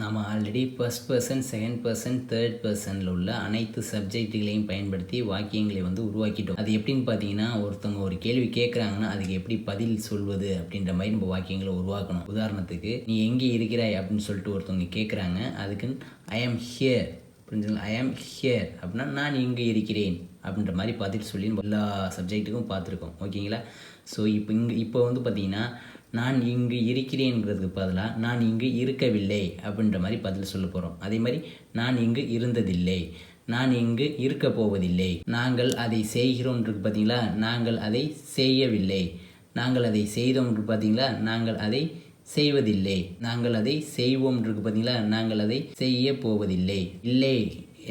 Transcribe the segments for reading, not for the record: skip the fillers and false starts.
நாம் already first person, second person, third பர்சனில் உள்ள அனைத்து சப்ஜெக்ட்டுகளையும் பயன்படுத்தி வாக்கியங்களை உருவாக்கிட்டோம். அது எப்படின்னு பார்த்தீங்கன்னா, ஒருத்தவங்க ஒரு கேள்வி கேட்குறாங்கன்னா அதுக்கு எப்படி பதில் சொல்வது அப்படின்ற மாதிரி நம்ம வாக்கியங்களை உருவாக்கணும். உதாரணத்துக்கு, நீ எங்கே இருக்கிறாய் அப்படின்னு சொல்லிட்டு ஒருத்தவங்க கேட்குறாங்க. அதுக்குன்னு ஐ ஆம் ஹியர், புரிஞ்சுங்களா? ஐ ஆம் ஹியர் அப்படின்னா நான் இங்கே இருக்கிறேன் அப்படின்ற மாதிரி பார்த்துட்டு சொல்லி எல்லா சப்ஜெக்ட்டுக்கும் பார்த்துருக்கோம். ஓகேங்களா? ஸோ இப்போ பார்த்தீங்கன்னா, நான் இங்கு இருக்கிறேங்கிறதுக்கு பதிலாக நான் இங்கு இருக்கவில்லை அப்படின்ற மாதிரி பதில் சொல்ல போகிறோம். அதே மாதிரி நான் இங்கு இருந்ததில்லை, நான் இங்கு இருக்க போவதில்லை, நாங்கள் அதை செய்கிறோம்ன்றது பார்த்தீங்களா, நாங்கள் அதை செய்யவில்லை, நாங்கள் அதை செய்தோம்ன்றது பார்த்தீங்களா, நாங்கள் அதை செய்வதில்லை, நாங்கள் அதை செய்வோம்ன்றது பார்த்தீங்களா, நாங்கள் அதை செய்ய போவதில்லை. இல்லை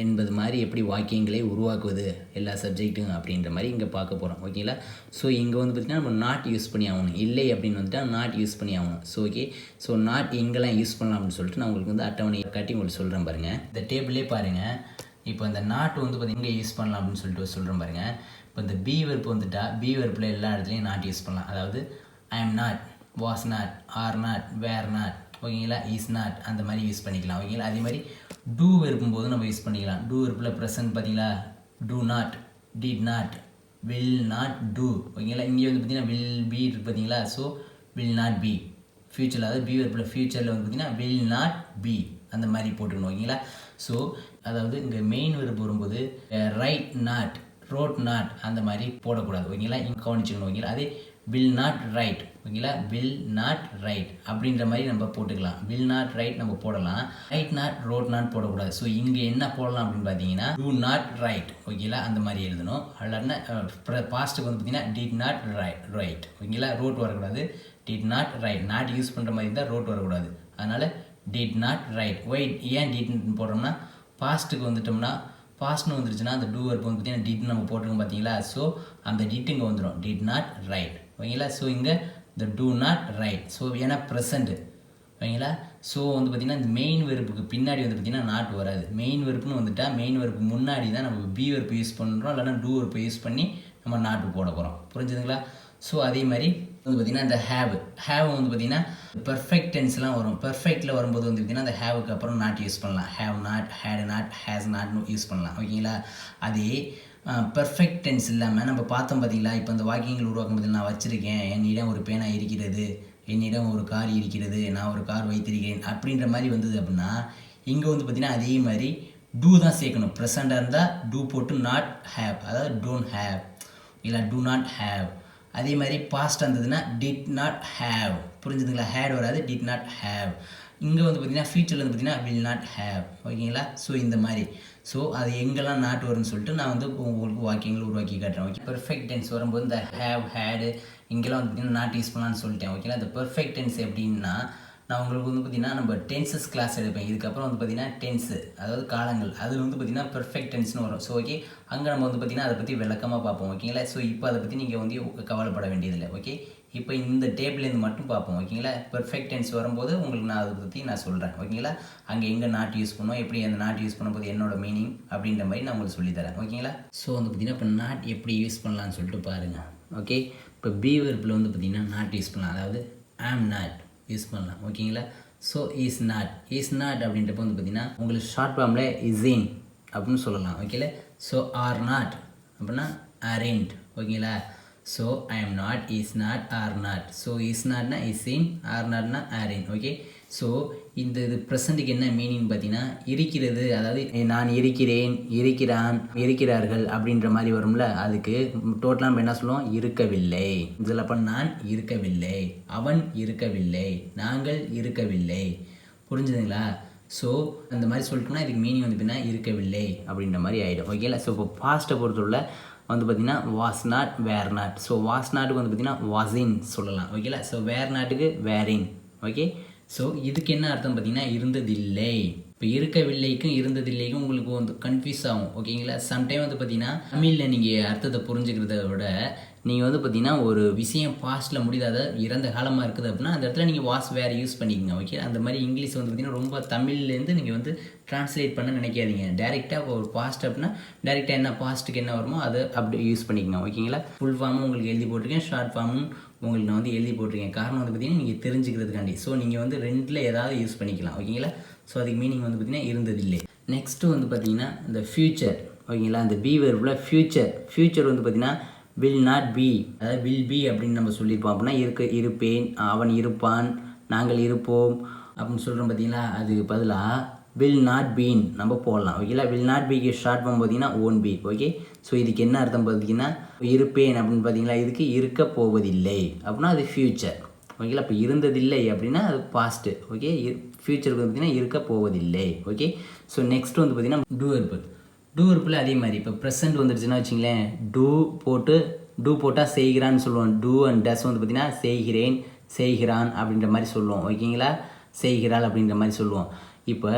என்பது மாதிரி எப்படி வாக்கியங்களை உருவாக்குவது எல்லா சப்ஜெக்ட்டும் அப்படின்ற மாதிரி இங்கே பார்க்க போகிறோம். ஓகேங்களா? ஸோ இங்கே பார்த்திங்கன்னா நம்ம நாட் யூஸ் பண்ணி ஆகணும். இல்லை அப்படின்னு வந்துட்டால் நாட் யூஸ் பண்ணி ஆகணும். ஸோ ஓகே, ஸோ நாட் எங்கெல்லாம் யூஸ் பண்ணலாம் அப்படின்னு சொல்லிட்டு நான் உங்களுக்கு அட்டவணை காட்டி உங்களுக்கு சொல்கிறேன் பாருங்கள். இந்த டேபிளே பாருங்கள். இப்போ இந்த நாட் பார்த்திங்கன்னா இங்கே யூஸ் பண்ணலாம் அப்படின்னு சொல்லிட்டு சொல்கிறேன் பாருங்கள். இப்போ இந்த பி வெர்ப் வந்துட்டால் பி வெர்ப்பில் எல்லா இடத்துலையும் நாட் யூஸ் பண்ணலாம். அதாவது I am not, was not, are not, were not, ஓகேங்களா, இஸ் நாட் அந்த மாதிரி யூஸ் பண்ணிக்கலாம். ஓகேங்களா? அதே மாதிரி டூ இருக்கும்போது நம்ம யூஸ் பண்ணிக்கலாம். டூ வெர்ப்பில் ப்ரெசன்ட் பார்த்தீங்களா, do not, did not, will not do. ஓகேங்களா? இங்கே பார்த்தீங்கன்னா வில் பி இருக்குது பார்த்தீங்களா. So will not be. ஃப்யூச்சரில், அதாவது பி வெர்ப்பில் ஃப்யூச்சரில் பார்த்தீங்கன்னா வில் நாட் பி அந்த மாதிரி போட்டுக்கணும். ஓகேங்களா? ஸோ அதாவது இங்கே மெயின் வெர்ப் வரும்போது ரைட் நாட், ரோட் நாட் அந்த மாதிரி போடக்கூடாது. ஓகேங்களா? இங்கே கவனிச்சுக்கணும். ஓகேங்களா? அதே வில் நாட் ரைட், ஓகேங்களா, வில் நாட் ரைட் அப்படின்ற மாதிரி நம்ம போட்டுக்கலாம். வில் நாட் ரைட் நம்ம போடலாம். ரைட் நாட், ரோட் நாட் போடக்கூடாது. ஸோ இங்கே என்ன போடலாம் அப்படின்னு பார்த்தீங்கன்னா டூ நாட் ரைட், ஓகேங்களா, அந்த மாதிரி எழுதணும். இல்லைன்னா பாஸ்ட்டுக்கு பார்த்தீங்கன்னா டிட் நாட் ரைட், ஓகேங்களா, ரோட் வரக்கூடாது. Did not right, not use பண்ணுற மாதிரி இருந்தால் ரோட் வரக்கூடாது. அதனால் டிட் நாட் ரைட். ஒயிட் ஏன் டிட் போடுறோம்னா, பாஸ்ட்டுக்கு வந்துட்டோம்னா, பாஸ்ட்னு வந்துருச்சுன்னா அந்த டூ வெர்ப் பார்த்தீங்கன்னா டிட் நம்ம போட்டிருக்கோம் பார்த்தீங்களா. ஸோ அந்த டிட் இங்கே வந்துடும், டிட் நாட் ரைட். ஓகேங்களா? ஸோ இங்கே இந்த டூ நாட் ரைட். ஸோ ஏன்னா ப்ரெசண்ட்டு, ஓகேங்களா. ஸோ பார்த்திங்கன்னா இந்த மெயின் வெறுப்புக்கு பின்னாடி பார்த்திங்கன்னா நாட் வராது. மெயின் வெறுப்புன்னு வந்துட்டால் மெயின் வெறுப்பு முன்னாடி தான் நம்ம பி வெறுப்பு யூஸ் பண்ணுறோம், இல்லைனா டூ வெறுப்பை யூஸ் பண்ணி நம்ம நாட்டு போட போகிறோம். புரிஞ்சுதுங்களா? ஸோ அதே மாதிரி பார்த்திங்கன்னா இந்த ஹேவ் பார்த்திங்கன்னா பெர்ஃபெக்ட் டென்ஸ்லாம் வரும். பெர்ஃபெக்டில் வரும்போது பார்த்திங்கன்னா அந்த ஹேவுக்கு அப்புறம் நாட் யூஸ் பண்ணலாம். Have not, had not, has நாட்னு யூஸ் பண்ணலாம். ஓகேங்களா? அதே பெர்ஃபெக்ட் டென்ஸ் இல்லாமல் நம்ம பார்த்தோம் பார்த்தீங்களா. இப்போ இந்த வாக்கியங்கள் உருவாக்கும் போது நான் வச்சுருக்கேன், என்னிடம் ஒரு பேனா இருக்கிறது, என்னிடம் ஒரு கார் இருக்கிறது, நான் ஒரு கார் வைத்திருக்கிறேன் அப்படின்ற மாதிரி வந்தது அப்படின்னா இங்கே பார்த்திங்கன்னா அதே மாதிரி டூ தான் சேர்க்கணும். ப்ரெசண்டாக இருந்தால் டூ போட்டு நாட் ஹேவ், அதாவது டோன்ட் ஹேவ், இல்லை டூ நாட் ஹேவ். அதே மாதிரி பாஸ்ட் வந்ததுன்னா டிட் நாட் ஹேவ். புரிஞ்சுதுங்களா? ஹேட் வராது, டிட் நாட் ஹேவ். இங்கே பார்த்திங்கன்னா ஃபியூச்சரில் பார்த்திங்கன்னா வில் நாட் ஹேவ். ஓகேங்களா? ஸோ இந்த மாதிரி. ஸோ அது எங்கெல்லாம் நாட் வரும்னு சொல்லிட்டு நான் உங்களுக்கு வாக்கியங்கள் உருவாக்கி காட்டுறேன். ஓகே, பெர்ஃபெக்ட் டென்ஸ் வரும்போது இந்த ஹேவ், ஹேடு இங்கெல்லாம் பார்த்திங்கன்னா நாட் யூஸ் பண்ணலான்னு சொல்லிட்டேன். ஓகேங்களா? இந்த பெர்ஃபெக்ட் டென்ஸ் எப்படின்னா, நான் உங்களுக்கு பார்த்திங்கன்னா நம்ம டென்சஸ் கிளாஸ் எடுப்பேன். இதுக்கப்புறம் பார்த்திங்கன்னா டென்ஸு, அதாவது காலங்கள், அதில் பார்த்திங்கன்னா பெர்ஃபெக்ட் டென்ஸ்னு வரும். ஸோ ஓகே, அங்கே நம்ம பார்த்திங்கன்னா அதை பற்றி விளக்கமாக பார்ப்போம். ஓகேங்களா? ஸோ இப்போ அதை பற்றி நீங்கள் கவலைப்பட வேண்டியதில்லை. ஓகே, இப்போ இந்த டேபிள்லேருந்து மட்டும் பார்ப்போம். ஓகேங்களா? பெர்ஃபெக்ட் டென்ஸ் வரும்போது உங்களுக்கு நான் அதை பற்றி நான் சொல்கிறேன். ஓகேங்களா? அங்கே எங்கே நாட் யூஸ் பண்ணுவோம், எப்படி அந்த நாட் யூஸ் பண்ணும்போது என்னோட மீனிங் அப்படின்ற மாதிரி நான் உங்களுக்கு சொல்லித்தரேன். ஓகேங்களா? ஸோ பார்த்திங்கன்னா இப்போ நாட் எப்படி யூஸ் பண்ணலான்னு சொல்லிட்டு பாருங்கள். ஓகே, இப்போ பி வெர்பில் பார்த்திங்கன்னா நாட் யூஸ் பண்ணலாம். அதாவது ஆம் நாட் யூஸ் பண்ணலாம். ஓகேங்களா? ஸோ இஸ் நாட் அப்படின்றப்ப பார்த்திங்கன்னா உங்களுக்கு ஷார்ட் ஃபார்மில் இன் அப்படின்னு சொல்லலாம். ஓகேல? ஸோ ஆர் நாட் அப்படின்னா அரேண்ட். ஓகேங்களா? So I am not, is not, are not. So is நாட்னா இஸ் இன், ஆர் நாட்னா ஆர் இன். ஓகே, ஸோ இது ப்ரெசண்ட்டுக்கு என்ன மீனிங் பார்த்தீங்கன்னா இருக்கிறது, அதாவது நான் இருக்கிறேன், இருக்கிறான், இருக்கிறார்கள் அப்படின்ற மாதிரி வரும்ல. அதுக்கு டோட்டலாக நம்ம என்ன சொல்லுவோம், இருக்கவில்லை. இதில் அப்போ நான் இருக்கவில்லை, அவன் இருக்கவில்லை, நாங்கள் இருக்கவில்லை. புரிஞ்சுதுங்களா? ஸோ அந்த மாதிரி சொல்லிட்டோம்னா இதுக்கு மீனிங் பார்த்தீங்கன்னா இருக்கவில்லை அப்படின்ற மாதிரி ஆகிடும். ஓகேங்களா? ஸோ இப்போ பாஸ்ட்டை பொறுத்தவரை பார்த்திங்கன்னா was not, were not. So was நாட்டுக்கு பார்த்திங்கன்னா வாஸின் சொல்லலாம். ஓகேங்களா? ஸோ வேர் நாட்டுக்கு வேரின். ஓகே, ஸோ இதுக்கு என்ன அர்த்தம் பார்த்திங்கன்னா இருந்ததில்லை. இப்போ இருக்கவில்லைக்கும் இருந்ததில்லைக்கும் உங்களுக்கு கன்ஃபியூஸ் ஆகும். ஓகேங்களா? சம்டைம் பார்த்திங்கன்னா தமிழில் நீங்கள் அர்த்தத்தை புரிஞ்சுக்கிறத விட நீங்கள் பார்த்திங்கன்னா ஒரு விஷயம் பாஸ்ட்டில் முடியாத இறந்த காலமாக இருக்குது அப்படின்னா அந்த இடத்துல நீங்கள் வாஸ் வேர் யூஸ் பண்ணிக்கோங்க. ஓகே, அந்த மாதிரி இங்கிலீஷ் பார்த்திங்கன்னா ரொம்ப தமிழ்லேருந்து நீங்கள் ட்ரான்ஸ்லேட் பண்ண நினைக்காதீங்க. டேரெக்டாக ஒரு பாஸ்ட் அப்படின்னா டேரெக்டாக என்ன பாஸ்ட்டுக்கு என்ன வருமோ அதை அப்படி யூஸ் பண்ணிக்கோங்க. ஓகேங்களா? ஃபுல் ஃபார்மும் உங்களுக்கு எழுதி போட்டிருக்கேன், ஷார்ட் ஃபார்மும் உங்களுக்கு நான் எழுதி போட்டிருக்கேன். காரணம் பார்த்திங்கன்னா நீங்கள் தெரிஞ்சுக்கிறதுக்காண்டி. ஸோ நீங்கள் ரெண்டில் ஏதாவது யூஸ் பண்ணிக்கலாம். ஓகேங்களா? ஸோ அதுக்கு மீனிங் வந்து பார்த்திங்கன்னா இருந்ததில்லை. நெக்ஸ்ட்டு வந்து பார்த்திங்கன்னா இந்த ஃப்யூச்சர் ஓகேங்களா. அந்த பி வெர்பில் ஃப்யூச்சர் வந்து பார்த்திங்கன்னா வில் நாட் பி, அதாவது வில் பி அப்படின்னு நம்ம சொல்லியிருப்போம். அப்படின்னா இருப்பேன், அவன் இருப்பான், நாங்கள் இருப்போம் அப்படின்னு சொல்கிறோம் பார்த்தீங்களா. அதுக்கு பதிலாக வில் நாட் பீன் நம்ம போடலாம் ஓகேங்களா. வில் நாட் பிக்கு ஷார்ட் ஃபார்ம் பார்த்தீங்கன்னா ஓன் பி. ஓகே, ஸோ இதுக்கு என்ன அர்த்தம் பார்த்தீங்கன்னா இருப்பேன் அப்படின்னு பார்த்தீங்களா. இதுக்கு இருக்க போவதில்லை அப்படின்னா அது ஃப்யூச்சர் ஓகேங்களா. இப்போ இருந்ததில்லை அப்படின்னா அது பாஸ்ட்டு. ஓகே, ஃப்யூச்சருக்கு பார்த்தீங்கன்னா இருக்க போவதில்லை. ஓகே, ஸோ நெக்ஸ்ட் வந்து பார்த்தீங்கன்னா டூ வெர்பில் அதே மாதிரி இப்போ ப்ரெசென்ட் வந்துடுச்சுன்னா வச்சிங்களேன், டூ போட்டால் செய்கிறான்னு சொல்லுவோம். டூ அண்ட் டஸ் வந்து பார்த்திங்கன்னா செய்கிறேன், செய்கிறான் அப்படின்ற மாதிரி சொல்லுவோம் ஓகேங்களா. செய்கிறாள் அப்படின்ற மாதிரி சொல்லுவோம். இப்போ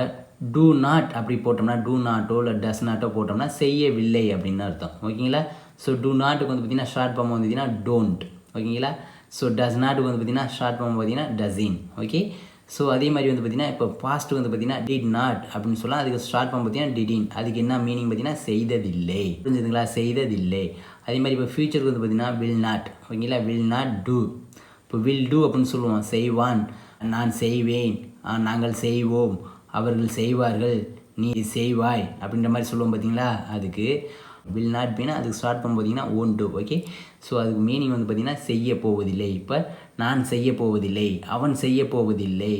டூ நாட் அப்படி போட்டோம்னா, டூ நாட்டோ இல்லை டஸ் நாட்டோ போட்டோம்னா செய்யவில்லை அப்படின்னு அர்த்தம் ஓகேங்களா. ஸோ டூ நாட்டுக்கு வந்து பார்த்திங்கன்னா ஷார்ட் ஃபார்ம் வந்து பார்த்திங்கன்னா டோன்ட் ஓகேங்களா. ஸோ டஸ் நாட்டுக்கு வந்து பார்த்திங்கன்னா ஷார்ட் ஃபார்ம் பார்த்திங்கன்னா டஸின். ஓகே, ஸோ அதே மாதிரி வந்து பார்த்திங்கன்னா இப்போ பாஸ்ட் வந்து பார்த்திங்கன்னா டிட் நாட் அப்படின்னு சொல்லலாம். அதுக்கு ஷார்ட் ஃபார்ம் பார்த்திங்கன்னா டிடின். அதுக்கு என்ன மீனிங் பார்த்திங்கன்னா செய்ததில்லை. புரிஞ்சுதுங்களா, செய்ததில்லை. அதே மாதிரி இப்போ ஃப்யூச்சருக்கு வந்து பார்த்திங்கன்னா வில் நாட் ஓகேங்களா. Will not do. இப்போ வில் டூ அப்படின்னு சொல்லுவோம். செய்வான், நான் செய்வேன், நாங்கள் செய்வோம், அவர்கள் செய்வார்கள், நீ செய்வாய் அப்படின்ற மாதிரி சொல்லுவோம் பார்த்தீங்களா. அதுக்கு வில் நாட் பீனா அதுக்கு ஸ்டார்ட் பண்ண பார்த்தீங்கன்னா ஓன் டூ. ஓகே, ஸோ அதுக்கு மீனிங் வந்து பார்த்திங்கன்னா செய்ய போவதில்லை. இப்போ நான் செய்ய போவதில்லை, அவன் செய்ய போவதில்லை,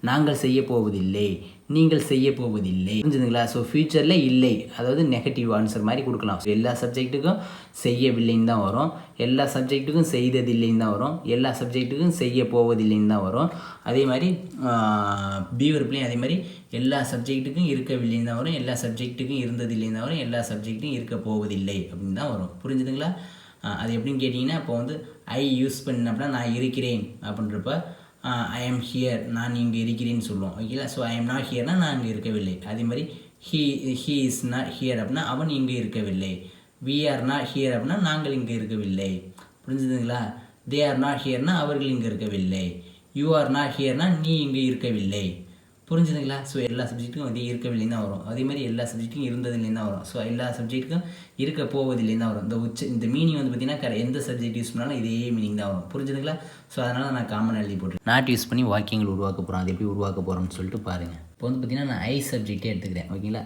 நாங்கள் செய்ய போவதில்லை, நீங்கள் செய்ய போவதில்லை. புரிஞ்சுதுங்களா. ஸோ ஃப்யூச்சரில் இல்லை, அதாவது நெகட்டிவ் ஆன்சர் மாதிரி கொடுக்கலாம். எல்லா சப்ஜெக்ட்டுக்கும் செய்யவில்லைன்னு தான் வரும், எல்லா சப்ஜெக்ட்டுக்கும் செய்ததில்லைன்னு தான் வரும், எல்லா சப்ஜெக்ட்டுக்கும் செய்ய போவதில்லைன்னு தான் வரும். அதே மாதிரி பி வெர்ப்லேயும் அதே மாதிரி எல்லா சப்ஜெக்ட்டுக்கும் இருக்கவில்லைன்னு தான் வரும், எல்லா சப்ஜெக்ட்டுக்கும் இருந்ததில்லைன்னு தான் வரும், எல்லா சப்ஜெக்ட்டும் இருக்க போவதில்லை அப்படின்னு தான் வரும். புரிஞ்சுதுங்களா. அது எப்படின்னு கேட்டிங்கன்னா, இப்போ வந்து ஐ யூஸ் பண்ண அப்படின்னா நான் இருக்கிறேன் அப்படின்றப்ப ஐ ஆம் ஹியர், நான் இங்கே இருக்கிறேன்னு சொல்லுவோம் ஓகேங்களா. ஸோ ஐ ஆம் நாட் ஹியர்னால் நான் இங்கே இருக்கவில்லை. அதே மாதிரி ஹீ இஸ் நாட் ஹியர் அப்படின்னா அவன் இங்கே இருக்கவில்லை. வி ஆர் நாட் ஹியர் அப்படின்னா நாங்கள் இங்கே இருக்கவில்லை. புரிஞ்சுதுங்களா. தே ஆர் நாட் ஹியர்னால் அவர்கள் இங்கே இருக்கவில்லை. யூ ஆர் நாட் ஹியர்னால் நீ இங்கே இருக்கவில்லை. புரிஞ்சுதுங்களா. ஸோ எல்லா சப்ஜெக்ட்டுக்கும் வந்து இருக்கவில்லைன்னு தான் வரும். அதே மாதிரி எல்லா சப்ஜெக்ட்டுக்கும் இருந்ததில்லைன்னு தான் வரும். ஸோ எல்லா சப்ஜெக்ட்டுக்கும் இருக்க போவதில்லைன்னு தான் வரும். இந்த மீனிங் வந்து பார்த்திங்கன்னா எந்த சப்ஜெக்ட் யூஸ் பண்ணாலும் இதே மீனிங் தான் வரும். புரிஞ்சுதுங்களா. ஸோ அதனால் நான் காமன் எழுதி போட்டுருக்கேன். நாட் யூஸ் பண்ணி வாக்கியங்கள் உருவாக்க போகிறோம். அது எப்படி உருவாக்க போகிறோம்னு சொல்லிட்டு பாருங்கள். இப்போ வந்து பார்த்திங்கன்னா நான் ஐ சப்ஜெக்டே எடுத்துக்கிறேன் ஓகேங்களா.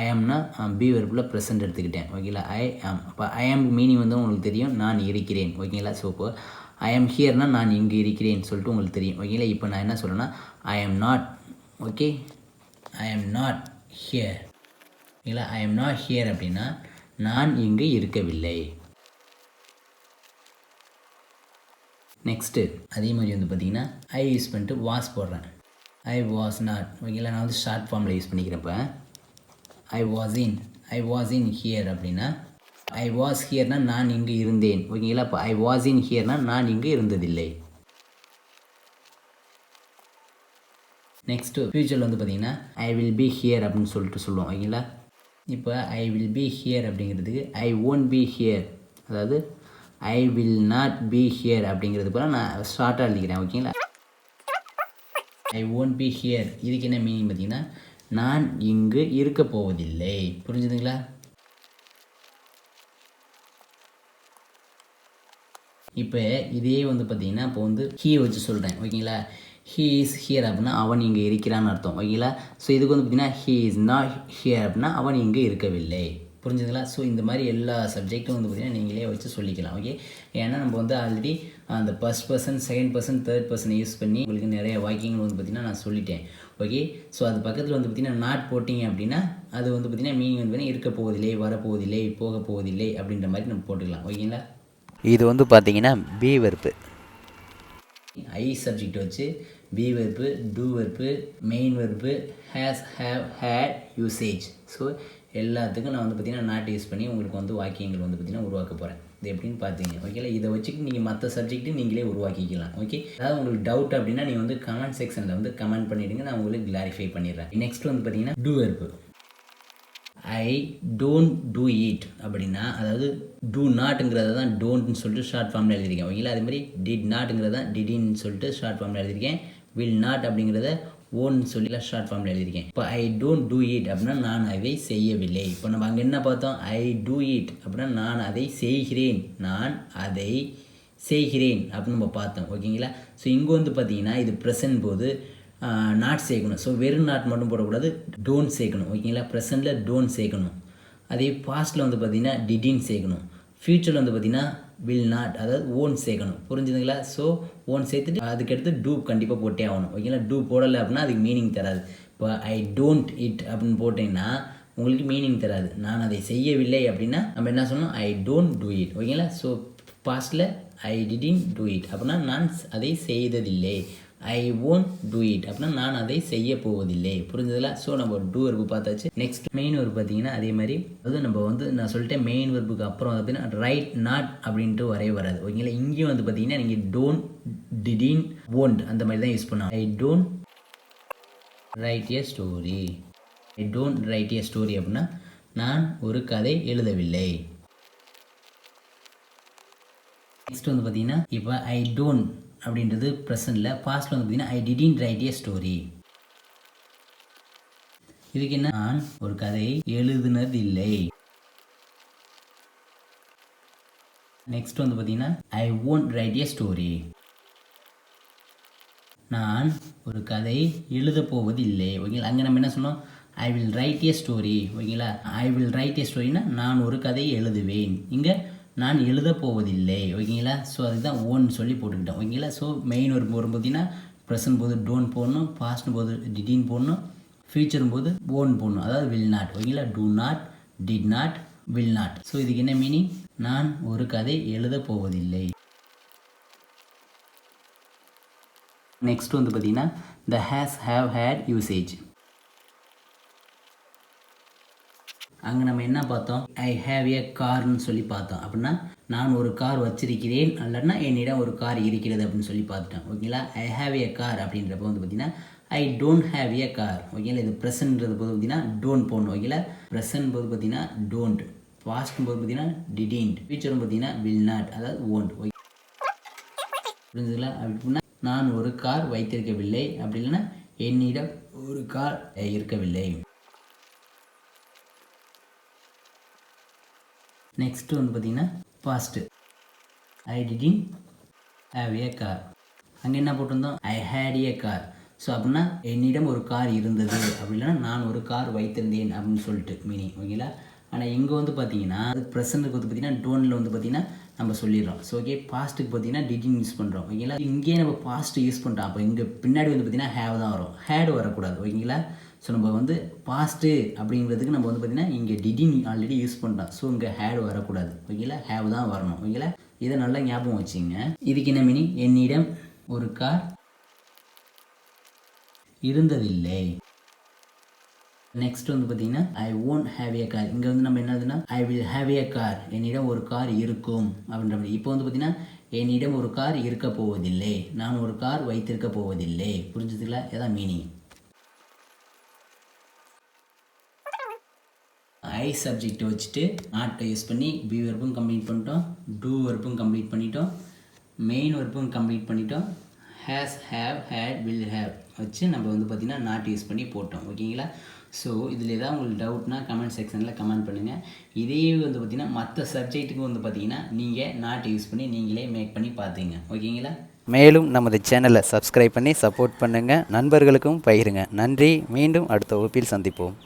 ஐ ஆம்னா பி வெர்பில் ப்ரெசென்ட் எடுத்துக்கிட்டேன் ஓகேங்களா. ஐ ஆம். இப்போ ஐ ஆம் மீனிங் வந்து உங்களுக்கு தெரியும், நான் இருக்கிறேன் ஓகேங்களா. ஸோ இப்போ ஐ ஆம் ஹியர்னால் நான் இங்கே இருக்கிறேன்னு சொல்லிட்டு உங்களுக்கு தெரியும் ஓகேங்களா. இப்போ நான் என்ன சொல்கிறேன்னா ஐ am not. Okay, I am not here ஓகேங்களா. ஐ ஆம் நாட் ஹியர் அப்படின்னா நான் இங்கு இருக்கவில்லை. நெக்ஸ்ட்டு அதே மாதிரி வந்து பார்த்திங்கன்னா ஐ யூஸ் பண்ணிட்டு வாஸ் போடுறேன். ஐ வாஸ் நாட் ஓகேங்களா. நான் வந்து ஷார்ட் ஃபார்மில் யூஸ் பண்ணிக்கிறப்ப ஐ வாஸ் இன் ஹியர் அப்படின்னா ஐ வாஸ் ஹியர்னால் நான் இங்கு இருந்தேன் ஓகேங்களா. இப்போ ஐ வாஸ் இன் ஹியர்னால் நான் இங்கு இருந்ததில்லை. நெக்ஸ்ட்டு ஃப்யூச்சரில் வந்து பார்த்திங்கன்னா ஐ வில் பி ஹியர் அப்படின்னு சொல்லிட்டு சொல்லுவோம் ஓகேங்களா. இப்போ ஐ வில் பி ஹியர் அப்படிங்கிறதுக்கு ஐ ஓன்ட் பி ஹியர், அதாவது I will not be here அப்படிங்கிறது போல் நான் ஷார்ட்டாக எழுதிக்கிறேன் ஓகேங்களா. ஐ ஓன்ட் பி ஹியர் இதுக்கு என்ன மீனிங் பார்த்திங்கன்னா நான் இங்கு இருக்க போவதில்லை. புரிஞ்சுதுங்களா. இப்போ இதே வந்து பார்த்திங்கன்னா இப்போ வந்து ஹீ வச்சு சொல்கிறேன் ஓகேங்களா. ஹீ இஸ் ஹியர் அப்படின்னா அவன் இங்கே இருக்கிறான்னு அர்த்தம் ஓகேங்களா. ஸோ இதுக்கு வந்து பார்த்திங்கன்னா ஹீ இஸ் நாட் ஹியர் அப்படின்னா அவன் இங்கே இருக்கவில்லை. புரிஞ்சுதுங்களா. ஸோ இந்த மாதிரி எல்லா சப்ஜெக்ட்டும் வந்து பார்த்திங்கன்னா நீங்களே வச்சு சொல்லிக்கலாம். ஓகே, ஏன்னா நம்ம வந்து ஆல்ரெடி அந்த first person, second person, third பர்சனை யூஸ் பண்ணி உங்களுக்கு நிறைய வாக்கியங்கள் வந்து பார்த்திங்கன்னா நான் சொல்லிட்டேன். ஓகே, ஸோ அது பக்கத்தில் வந்து பார்த்திங்கன்னா நாட் போட்டிங்க அப்படின்னா அது வந்து பார்த்திங்கன்னா மீனிங் வந்து பார்த்திங்கன்னா இருக்க போவதில்லை, வரப்போவதில்லை, போக போவதில்லை அப்படின்ற மாதிரி நம்ம போட்டுக்கலாம் ஓகேங்களா. இது வந்து பார்த்திங்கன்னா பி வெர்பு. ஐ சப்ஜெக்ட் வச்சு be verb, do verb, main verb, has, have, had, usage. So எல்லாத்துக்கும் நான் வந்து பார்த்திங்கன்னா நாட் யூஸ் பண்ணி உங்களுக்கு வந்து வாக்கியங்கள் வந்து பார்த்திங்கன்னா உருவாக்க போகிறேன். இது எப்படின்னு பார்த்தீங்க ஓகேங்களா. இதை வச்சுட்டு நீங்கள் மற்ற சப்ஜெக்ட்டு நீங்களே உருவாக்கிக்கலாம். ஓகே, அதாவது உங்களுக்கு டவுட் அப்படின்னா நீங்கள் வந்து கமெண்ட் செக்ஷனில் வந்து கமெண்ட் பண்ணிவிடுங்க, நான் உங்களுக்கு கிளாரிஃபை பண்ணிடுறேன். நெக்ஸ்ட் வந்து பார்த்திங்கன்னா do verb. I don't do it அப்படின்னா அதாவது டூ நாட்டுங்கிறத தான் டோன்ட்னு சொல்லிட்டு ஷார்ட் ஃபார்மில் எழுதியிருக்கேன் ஓகேங்களா. அதே மாதிரி டிட் நாட்டுங்கிறத தான் டிடின்னு சொல்லிட்டு ஷார்ட் ஃபார்மில் எழுதியிருக்கேன். வில் நாட் அப்படிங்கிறத ஓன்னு சொல்லி ஷார்ட் ஃபார்மில் எழுதியிருக்கேன். இப்போ ஐ டோன்ட் டூ இட் அப்படின்னா நான் அதை செய்யவில்லை. இப்போ நம்ம அங்கே என்ன பார்த்தோம், ஐ டூ இட் அப்படின்னா நான் அதை செய்கிறேன், நான் அதை செய்கிறேன் அப்படின்னு நம்ம பார்த்தோம் ஓகேங்களா. ஸோ இங்கே வந்து பார்த்தீங்கன்னா இது ப்ரெசன்ட் போது நாட் சேர்க்கணும். ஸோ வெறும் நாட் மட்டும் போடக்கூடாது, டோன்ட் சேர்க்கணும். ஓகேங்களா? ப்ரெசென்ட்டில் டோன்ட் சேர்க்கணும். அதே பாஸ்ட்டில் வந்து பார்த்திங்கன்னா டிடின் சேர்க்கணும். ஃப்யூச்சரில் வந்து பார்த்திங்கன்னா வில் நாட், அதாவது ஓன் சேர்க்கணும். புரிஞ்சுதுங்களா? ஸோ ஓன் சேர்த்துட்டு அதுக்கடுத்து டூ கண்டிப்பாக போட்டே ஆகணும். ஓகேங்களா? டூ போடலை அப்படின்னா அதுக்கு மீனிங் தராது. இப்போ ஐ டோன்ட் இட் அப்படின்னு போட்டிங்கன்னா உங்களுக்கு மீனிங் தராது. நான் அதை செய்யவில்லை அப்படின்னா நம்ம என்ன சொல்லணும்? ஐ டோன்ட் டூ இட். ஓகேங்களா? ஸோ பாஸ்ட்டில் ஐ டிடின் டூ இட் அப்படின்னா நான் அதை செய்ததில்லை. ஐ ஓன்ட் டூ இட் அப்படின்னா நான் அதை செய்ய போவதில்லை. புரிஞ்சதில்ல? ஸோ நம்ம டூ வெர்பு பார்த்தாச்சு. நெக்ஸ்ட் மெயின் வெர்பு பார்த்தீங்கன்னா அதே மாதிரி அது நம்ம வந்து நான் சொல்லிட்டேன் மெயின் வெர்புக்கு அப்புறம் வந்து பார்த்தீங்கன்னா ரைட் நாட் அப்படின்ட்டு வரவே வராது. ஓகேங்களா? இங்கேயும் வந்து பார்த்தீங்கன்னா நீங்கள் டோன்ட், டிடின், ஓன்ட் அந்த மாதிரி தான் யூஸ் பண்ணலாம். I don't write a story. I don't write a story அப்படின்னா நான் ஒரு கதை எழுதவில்லை. நெக்ஸ்ட் வந்து பார்த்தீங்கன்னா இப்போ ஐ டோன்ட் அப்படின்றது ப்ரெசென்ட்டில், பாஸ்ட்டில் வந்து பார்த்தீங்கன்னா ஐ டிடின்ட் ரைட் ஏ ஸ்டோரி. இதுக்கு என்ன? நான் ஒரு கதை எழுதுனதில்லை. நெக்ஸ்ட் வந்து பார்த்தீங்கன்னா I won't right a story. நான் ஒரு கதை எழுத போவதில்லை. ஓகேங்களா? அங்கே நம்ம என்ன சொன்னோம்? I will write a story. ஓகேங்களா? ஐ வில் ரைட் ஏ ஸ்டோரினா நான் ஒரு கதையை எழுதுவேன். இங்கே நான் எழுத போவதில்லை. ஓகேங்களா? ஸோ அதுதான் ஓன் சொல்லி போட்டுக்கிட்டோம். ஓகேங்களா? ஸோ மெயின் வரும் பார்த்தீங்கன்னா ப்ரெசன்ட் போது டோன்ட் போடணும், பாஸ்ட் போது டிடின் போடணும், ஃபியூச்சரும் போது ஓன் போடணும். அதாவது வில் நாட். ஓகேங்களா? Do not, did not, will not. So இதுக்கு என்ன மீனிங்? நான் ஒரு கதை எழுத போவதில்லை. நெக்ஸ்ட் வந்து பார்த்தீங்கன்னா த ஹேஸ் ஹேவ் ஹேட் யூசேஜ். அங்கே நம்ம என்ன பார்த்தோம்? ஐ ஹேவ் ஏ கார்னு சொல்லி பார்த்தோம். அப்படின்னா நான் ஒரு கார் வச்சிருக்கிறேன், இல்லைன்னா என்னிடம் ஒரு கார் இருக்கிறது அப்படின்னு சொல்லி பார்த்துட்டோம். ஓகேங்களா? ஐ ஹேவ் ஏ கார் அப்படின்றப்ப வந்து பார்த்தீங்கன்னா I don't have a car. ஓகேங்களா? இது ப்ரெசன்ட்ன்றது போது பார்த்தீங்கன்னா டோன்ட் போடணும். ஓகேங்களா? ப்ரெசன்ட் போது பார்த்தீங்கன்னா டோன்ட், பாஸ்ட் போது பார்த்தீங்கன்னா டிடின்ட், ஃபியூச்சரும் பார்த்தீங்கன்னா வில் நாட், அதாவது ஓன்ட். ஓகே, புரிஞ்சுங்களா? அப்படின்னா நான் ஒரு கார் வைத்திருக்கவில்லை, அப்படி இல்லைன்னா என்னிடம் ஒரு கார் இருக்கவில்லை. நெக்ஸ்ட் வந்து பார்த்தீங்கன்னா past I didn't have a car. அங்கே என்ன போட்டிருந்தோம்? I had a car. So அப்படின்னா என்னிடம் ஒரு கார் இருந்தது, அப்படி இல்லைன்னா நான் ஒரு கார் வைத்திருந்தேன் அப்படின்னு சொல்லிட்டு மீனிங். ஓகேங்களா? ஆனால் இங்கே வந்து பார்த்தீங்கன்னா அது ப்ரெசென்ட்டுக்கு வந்து பார்த்தீங்கன்னா டோனில் வந்து பார்த்தீங்கன்னா நம்ம சொல்லிடுறோம். ஸோ ஓகே, பாஸ்ட்டுக்கு பார்த்தீங்கன்னா டிடின் யூஸ் பண்ணுறோம். ஓகேங்களா? இங்கேயே நம்ம பாஸ்ட்டு யூஸ் பண்ணுறோம். அப்போ இங்கே பின்னாடி வந்து பார்த்தீங்கன்னா ஹேவ் தான் வரும், ஹேடு வரக்கூடாது. ஓகேங்களா? ஸோ நம்ம வந்து பாஸ்ட்டு அப்படிங்கிறதுக்கு நம்ம வந்து பார்த்திங்கன்னா இங்கே டிடின் ஆல்ரெடி யூஸ் பண்ணுறோம். ஸோ இங்கே ஹேடு வரக்கூடாது. ஓகேங்களா? ஹேவ் தான் வரணும். ஓகேங்களா? இதை நல்லா ஞாபகம் வச்சுங்க. இதுக்கு என்ன மீனிங்? என்னிடம் ஒரு கார் இருந்ததில்லை. நெக்ஸ்ட் வந்து பார்த்தீங்கன்னா I won't have a car. இங்கே வந்து நம்ம என்னதுன்னா I will have a car, என்னிடம் ஒரு கார் இருக்கும் அப்படின்ற மாதிரி. இப்போ வந்து பார்த்தீங்கன்னா என்னிடம் ஒரு கார் இருக்க போவதில்லை, நான் ஒரு கார் வைத்திருக்க போவதில்லை. புரிஞ்சுதுங்களா? இதான் மீனிங். ஐ சப்ஜெக்ட் வச்சுட்டு நாட்டை யூஸ் பண்ணி பி வெர்பும் கம்ப்ளீட் பண்ணிட்டோம், டூ வெர்பும் கம்ப்ளீட் பண்ணிட்டோம், மெயின் வெர்பும் கம்ப்ளீட் பண்ணிட்டோம், has, have, had, will have வச்சு நம்ம வந்து பார்த்திங்கன்னா நாட் யூஸ் பண்ணி போட்டோம். ஓகேங்களா? ஸோ இதில் ஏதாவது உங்களுக்கு டவுட்னா கமெண்ட் செக்ஷனில் கமெண்ட் பண்ணுங்கள். இதே வந்து பார்த்திங்கன்னா மற்ற சப்ஜெக்ட்டுக்கு வந்து பார்த்திங்கன்னா நீங்கள் நாட் யூஸ் பண்ணி நீங்களே மேக் பண்ணி பார்த்துங்க. ஓகேங்களா? மேலும் நமது சேனலை சப்ஸ்கிரைப் பண்ணி சப்போர்ட் பண்ணுங்கள், நண்பர்களுக்கும் பகிருங்க. நன்றி. மீண்டும் அடுத்த வகுப்பில் சந்திப்போம்.